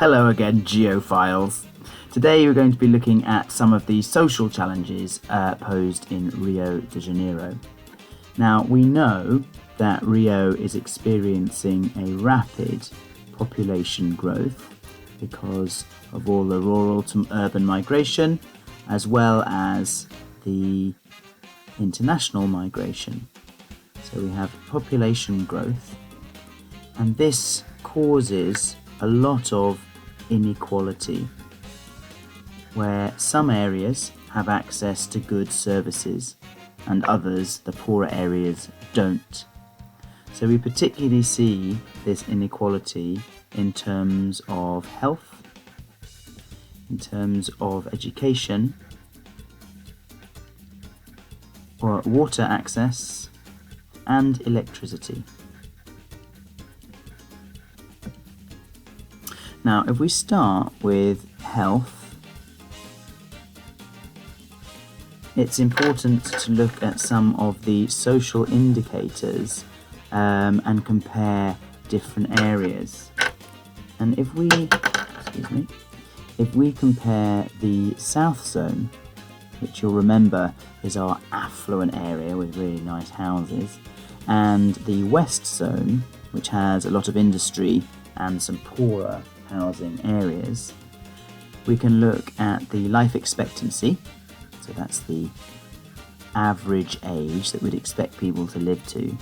Hello again, geophiles. Today we're going to be looking at some of the social challenges posed in Rio de Janeiro. Now, we know that Rio is experiencing a rapid population growth because of all the rural to urban migration, as well as the international migration. So we have population growth, and this causes a lot of inequality, where some areas have access to good services and others, the poorer areas, don't. So we particularly see this inequality in terms of health, in terms of education, or water access, and electricity. Now, if we start with health, it's important to look at some of the social indicators and compare different areas. And if we compare the south zone, which you'll remember is our affluent area with really nice houses, and the west zone, which has a lot of industry and some poorer housing areas, we can look at the life expectancy. So that's the average age that we'd expect people to live to.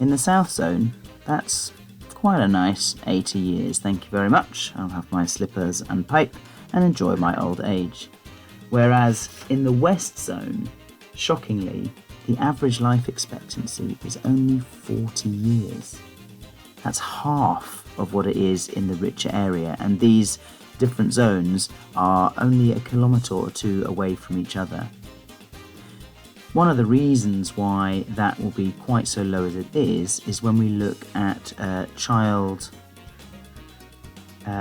In the south zone, that's quite a nice 80 years. Thank you very much. I'll have my slippers and pipe and enjoy my old age. Whereas in the west zone, shockingly, the average life expectancy is only 40 years. That's half of what it is in the richer area, and these different zones are only a kilometre or two away from each other. One of the reasons why that will be quite so low as it is when we look at child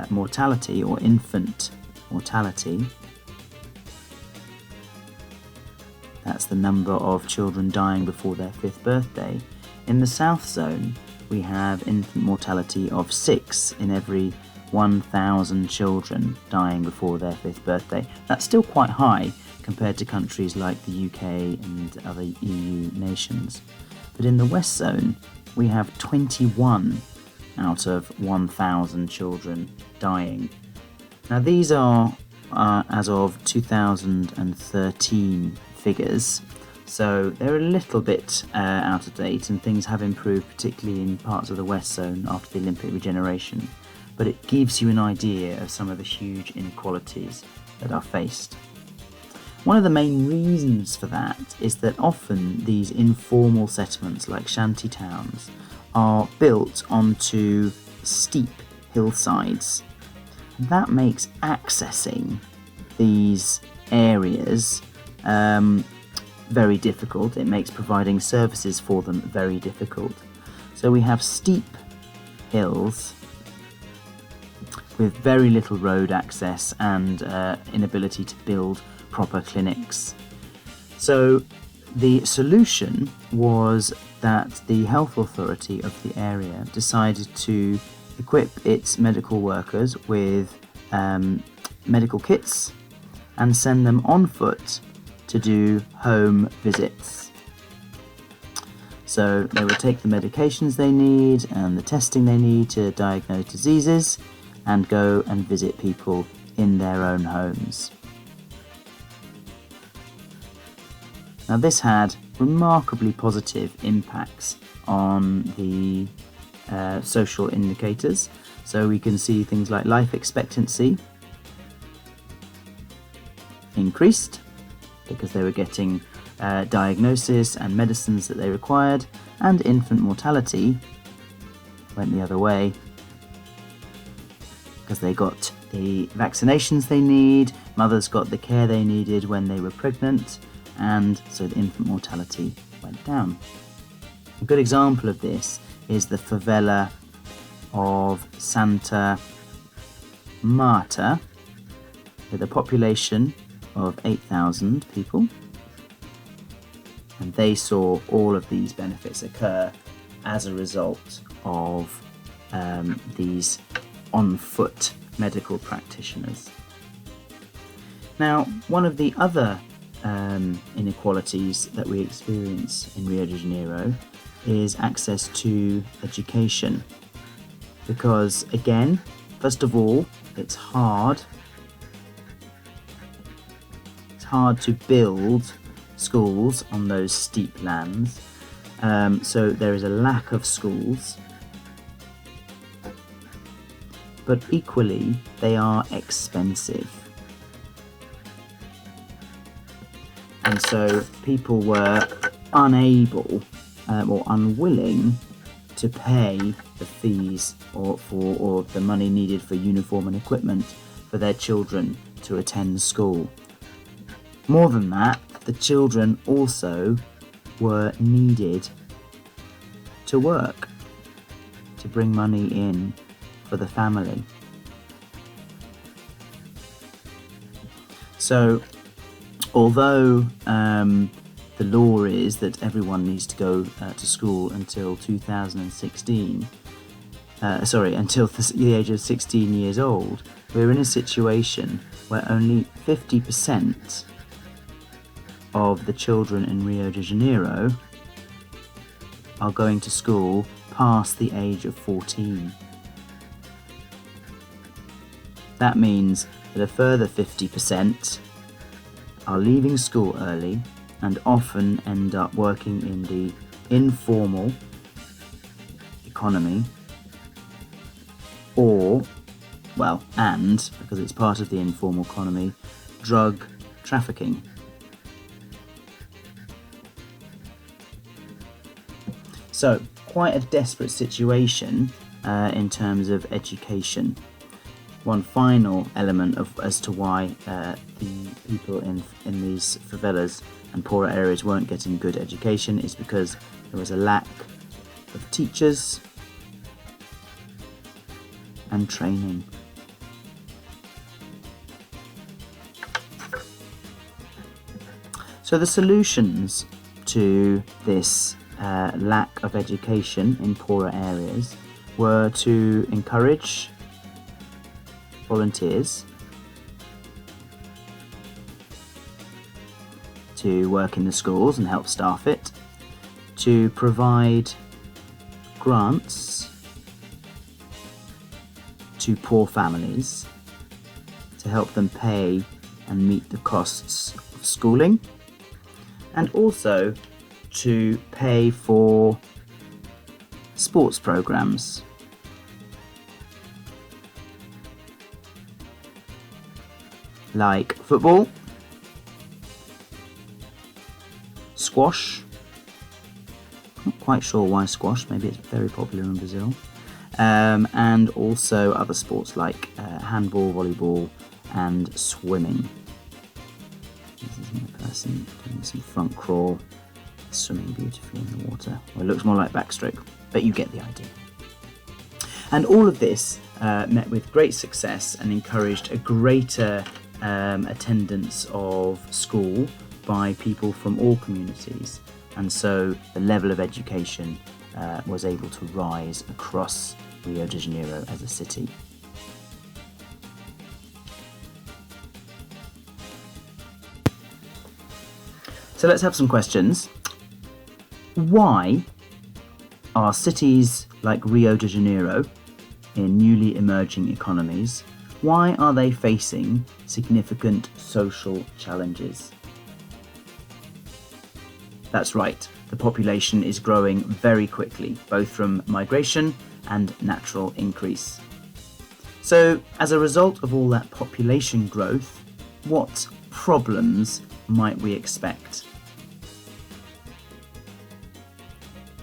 mortality or infant mortality. That's the number of children dying before their 5th birthday. In the south zone, we have infant mortality of 6 in every 1,000 children dying before their 5th birthday. That's still quite high compared to countries like the UK and other EU nations. But in the west zone, we have 21 out of 1,000 children dying. Now these are as of 2013 figures, so they're a little bit out of date, and things have improved, particularly in parts of the west zone after the Olympic regeneration. But it gives you an idea of some of the huge inequalities that are faced. One of the main reasons for that is that often these informal settlements, like shanty towns, are built onto steep hillsides. That makes accessing these areas very difficult. It makes providing services for them very difficult. So we have steep hills with very little road access and inability to build proper clinics. So the solution was that the health authority of the area decided to equip its medical workers with medical kits and send them on foot to do home visits. So they would take the medications they need and the testing they need to diagnose diseases and go and visit people in their own homes. Now this had remarkably positive impacts on the social indicators. So we can see things like life expectancy increased because they were getting diagnosis and medicines that they required, and infant mortality went the other way because they got the vaccinations they need, mothers got the care they needed when they were pregnant, and so the infant mortality went down. A good example of this is the favela of Santa Marta, with a population of 8,000 people, and they saw all of these benefits occur as a result of these on-foot medical practitioners. Now, one of the other inequalities that we experience in Rio de Janeiro is access to education. Because again, first of all, it's hard to build schools on those steep lands. So there is a lack of schools. But equally, they are expensive. And so people were unable or unwilling to pay the fees or the money needed for uniform and equipment for their children to attend school. More than that, the children also were needed to work, to bring money in for the family. So, although the law is that everyone needs to go to school until 2016, until the age of 16 years old, we're in a situation where only 50% of the children in Rio de Janeiro are going to school past the age of 14. That means that a further 50% are leaving school early and often end up working in the informal economy and, because it's part of the informal economy, drug trafficking. So, quite a desperate situation in terms of education. One final element as to why the people in these favelas and poorer areas weren't getting good education is because there was a lack of teachers and training. So the solutions to this lack of education in poorer areas were to encourage volunteers to work in the schools and help staff it, to provide grants to poor families to help them pay and meet the costs of schooling, and also to pay for sports programs. Like football, squash. Not quite sure why squash, maybe it's very popular in Brazil. And also other sports like handball, volleyball, and swimming. This is my person doing some front crawl, swimming beautifully in the water. Well, it looks more like backstroke, but you get the idea. And all of this met with great success and encouraged a greater attendance of school by people from all communities, and so the level of education was able to rise across Rio de Janeiro as a city. So let's have some questions. Why are cities like Rio de Janeiro, in newly emerging economies, why are they facing significant social challenges? That's right, the population is growing very quickly, both from migration and natural increase. So, as a result of all that population growth, what problems might we expect?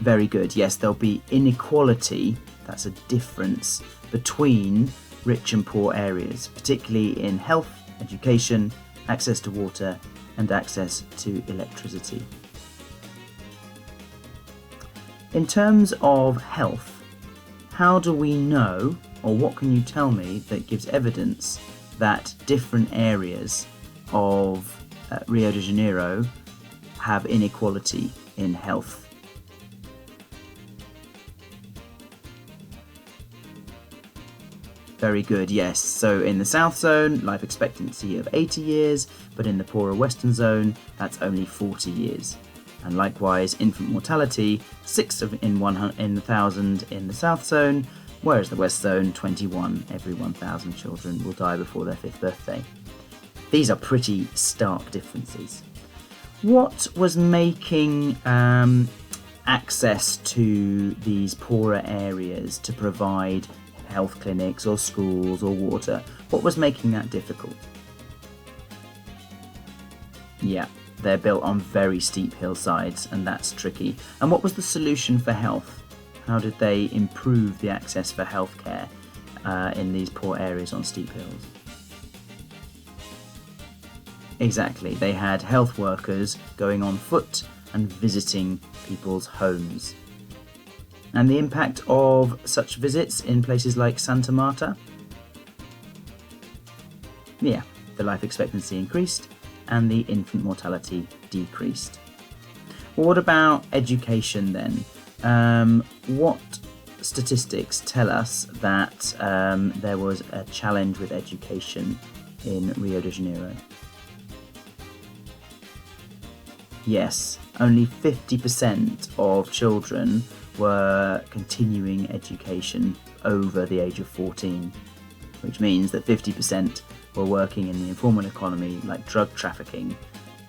Very good, yes, there'll be inequality, that's a difference between rich and poor areas, particularly in health, education, access to water, and access to electricity. In terms of health, how do we know, or what can you tell me that gives evidence that different areas of Rio de Janeiro have inequality in health? Very good, yes. So in the south zone, life expectancy of 80 years, but in the poorer western zone, that's only 40 years. And likewise, infant mortality, 6 in 1,000 in the south zone, whereas the west zone, 21 every 1,000 children will die before their 5th birthday. These are pretty stark differences. What was making access to these poorer areas to provide health clinics or schools or water, what was making that difficult? Yeah, they're built on very steep hillsides, and that's tricky. And what was the solution for health? How did they improve the access for healthcare in these poor areas on steep hills? Exactly, they had health workers going on foot and visiting people's homes. And the impact of such visits in places like Santa Marta? Yeah, the life expectancy increased and the infant mortality decreased. Well, what about education then? What statistics tell us that there was a challenge with education in Rio de Janeiro? Yes, only 50% of children were continuing education over the age of 14, which means that 50% were working in the informal economy, like drug trafficking,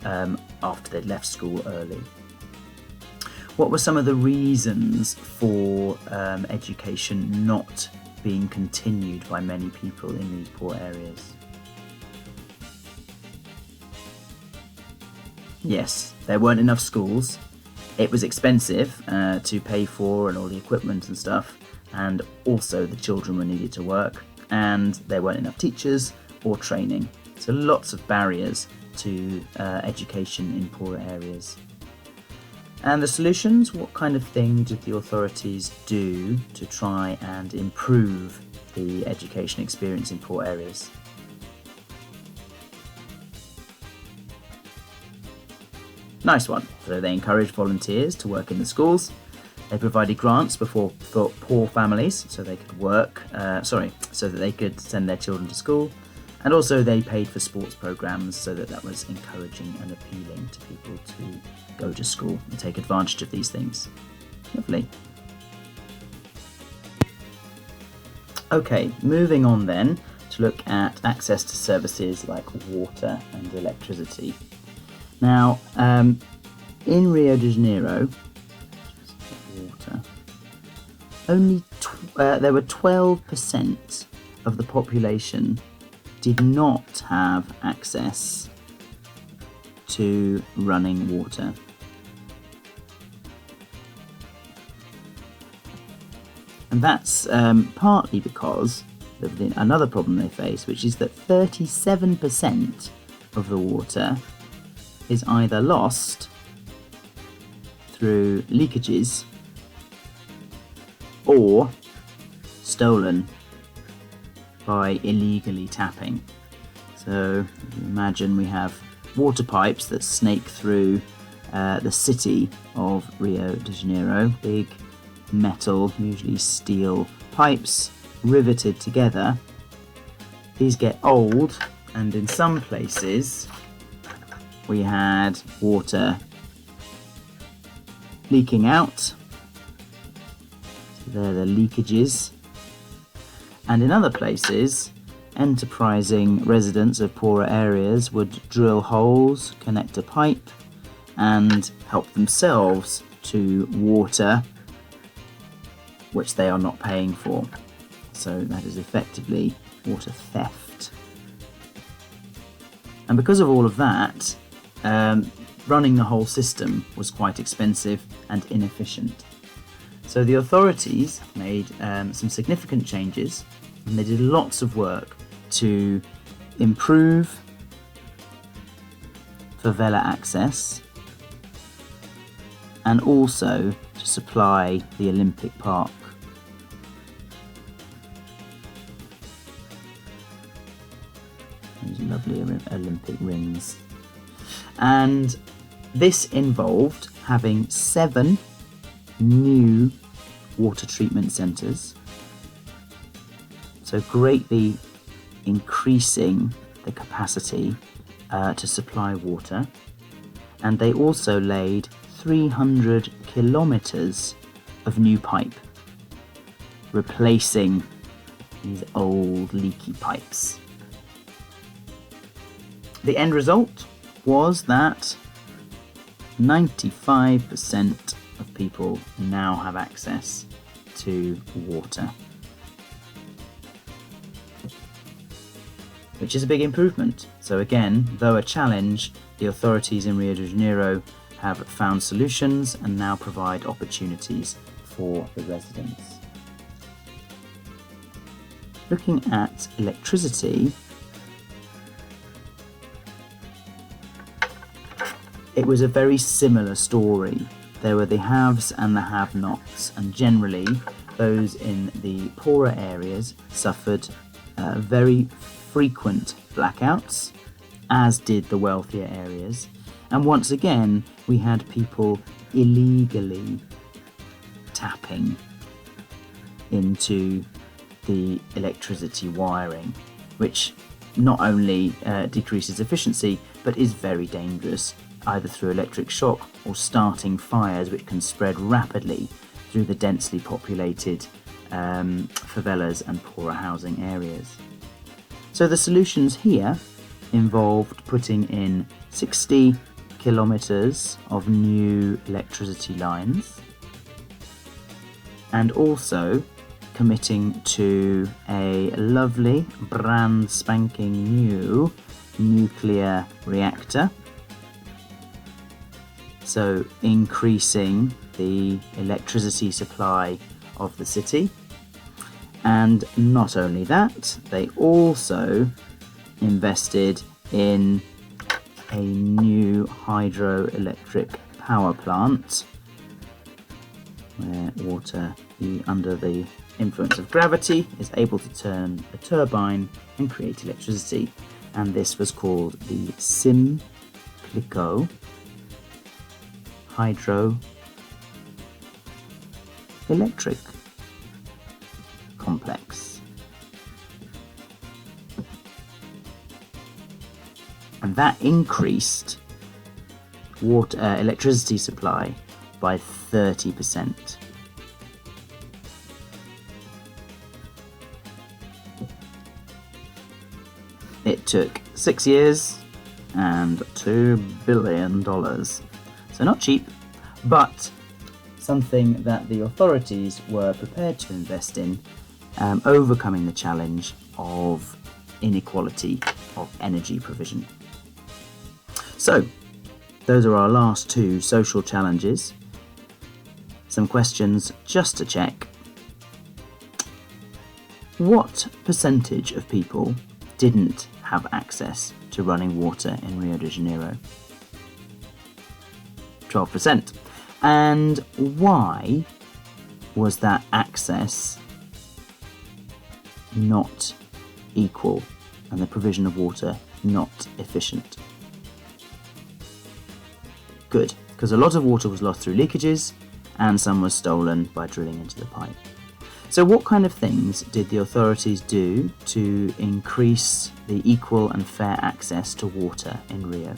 after they'd left school early. What were some of the reasons for education not being continued by many people in these poor areas? Yes, there weren't enough schools. It was expensive to pay for and all the equipment and stuff, and also the children were needed to work, and there weren't enough teachers or training. So lots of barriers to education in poorer areas. And the solutions, what kind of thing did the authorities do to try and improve the education experience in poor areas? Nice one. So they encouraged volunteers to work in the schools. They provided grants for poor families so they could work, so that they could send their children to school. And also they paid for sports programs so that was encouraging and appealing to people to go to school and take advantage of these things. Lovely. Okay, moving on then to look at access to services like water and electricity. Now, in Rio de Janeiro, water, only there were 12% of the population did not have access to running water. And that's partly because of another problem they face, which is that 37% of the water is either lost through leakages or stolen by illegally tapping. So imagine we have water pipes that snake through the city of Rio de Janeiro, big metal, usually steel pipes riveted together. These get old, and in some places we had water leaking out. So there are the leakages. And in other places, enterprising residents of poorer areas would drill holes, connect a pipe, and help themselves to water which they are not paying for. So that is effectively water theft. And because of all of that, running the whole system was quite expensive and inefficient. So the authorities made some significant changes, and they did lots of work to improve favela access and also to supply the Olympic Park. Those lovely Olympic rings. And this involved having 7 new water treatment centres, so greatly increasing the capacity to supply water. And they also laid 300 kilometers of new pipe, replacing these old leaky pipes. The end result was that 95% of people now have access to water, which is a big improvement. So again, though a challenge, the authorities in Rio de Janeiro have found solutions and now provide opportunities for the residents. Looking at electricity, it was a very similar story. There were the haves and the have-nots, and generally those in the poorer areas suffered very frequent blackouts, as did the wealthier areas. And once again, we had people illegally tapping into the electricity wiring, which not only decreases efficiency, but is very dangerous, either through electric shock or starting fires which can spread rapidly through the densely populated favelas and poorer housing areas. So the solutions here involved putting in 60 kilometers of new electricity lines, and also committing to a lovely brand spanking new nuclear reactor, so increasing the electricity supply of the city. And not only that, they also invested in a new hydroelectric power plant where water, under the influence of gravity, is able to turn a turbine and create electricity. And this was called the Simplico Hydroelectric Complex. And that increased electricity supply by 30%. It took 6 years and $2 billion. So not cheap, but something that the authorities were prepared to invest in, overcoming the challenge of inequality of energy provision. So, those are our last two social challenges. Some questions just to check. What percentage of people didn't have access to running water in Rio de Janeiro? 12%. And why was that access not equal and the provision of water not efficient? Good, because a lot of water was lost through leakages and some was stolen by drilling into the pipe. So what kind of things did the authorities do to increase the equal and fair access to water in Rio?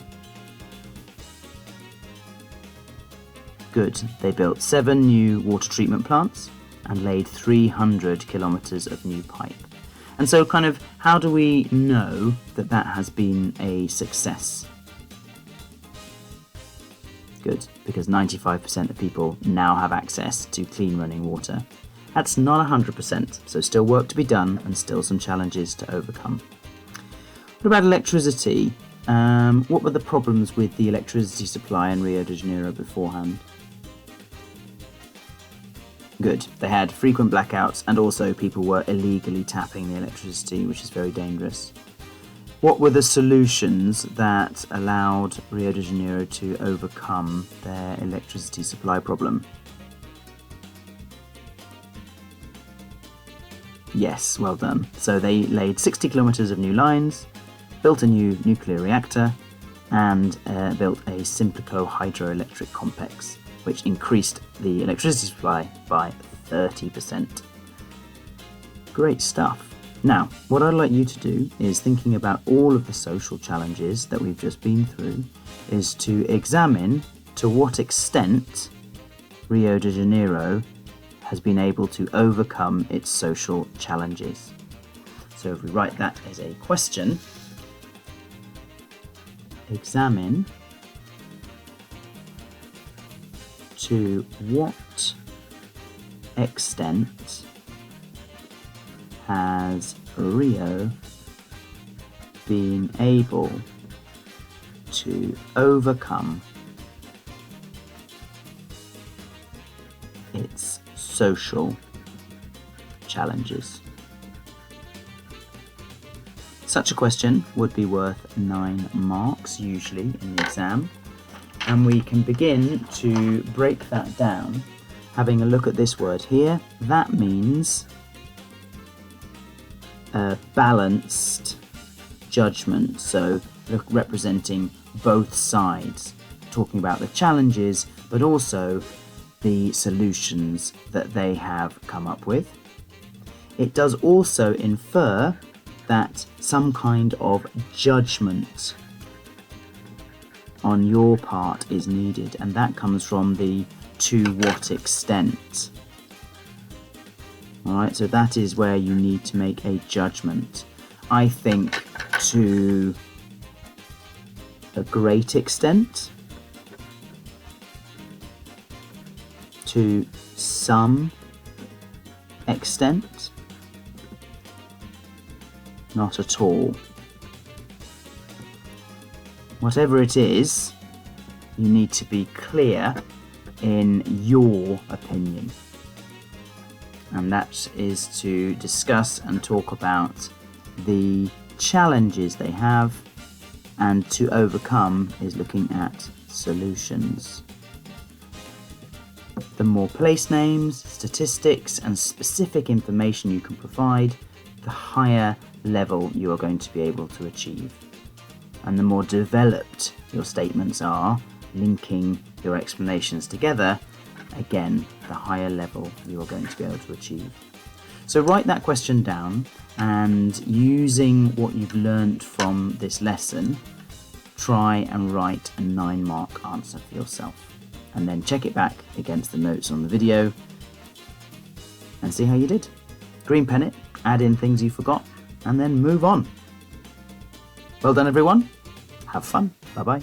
Good, they built 7 new water treatment plants and laid 300 kilometres of new pipe. And so kind of how do we know that that has been a success? Good, because 95% of people now have access to clean running water. That's not 100%, so still work to be done and still some challenges to overcome. What about electricity? What were the problems with the electricity supply in Rio de Janeiro beforehand? Good, they had frequent blackouts and also people were illegally tapping the electricity, which is very dangerous. What were the solutions that allowed Rio de Janeiro to overcome their electricity supply problem? Yes, well done. So they laid 60 kilometres of new lines, built a new nuclear reactor, and built a Simplico hydroelectric complex, which increased the electricity supply by 30%. Great stuff. Now, what I'd like you to do is, thinking about all of the social challenges that we've just been through, is to examine to what extent Rio de Janeiro has been able to overcome its social challenges. So if we write that as a question, examine to what extent has Rio been able to overcome its social challenges? Such a question would be worth 9 marks usually in the exam, and we can begin to break that down having a look at this word here. That means balanced judgment, so representing both sides, talking about the challenges but also the solutions that they have come up with. It does also infer that some kind of judgment on your part is needed, and that comes from the to what extent. Alright, so that is where you need to make a judgment. I think to a great extent, to some extent, not at all. Whatever it is, you need to be clear in your opinion. And that is to discuss and talk about the challenges they have, and to overcome is looking at solutions. The more place names, statistics, and specific information you can provide, the higher level you are going to be able to achieve. And the more developed your statements are, linking your explanations together, again, the higher level you are going to be able to achieve. So write that question down, and using what you've learnt from this lesson, try and write a 9-mark answer for yourself. And then check it back against the notes on the video and see how you did. Green pen it, add in things you forgot, and then move on. Well done everyone, have fun, bye bye.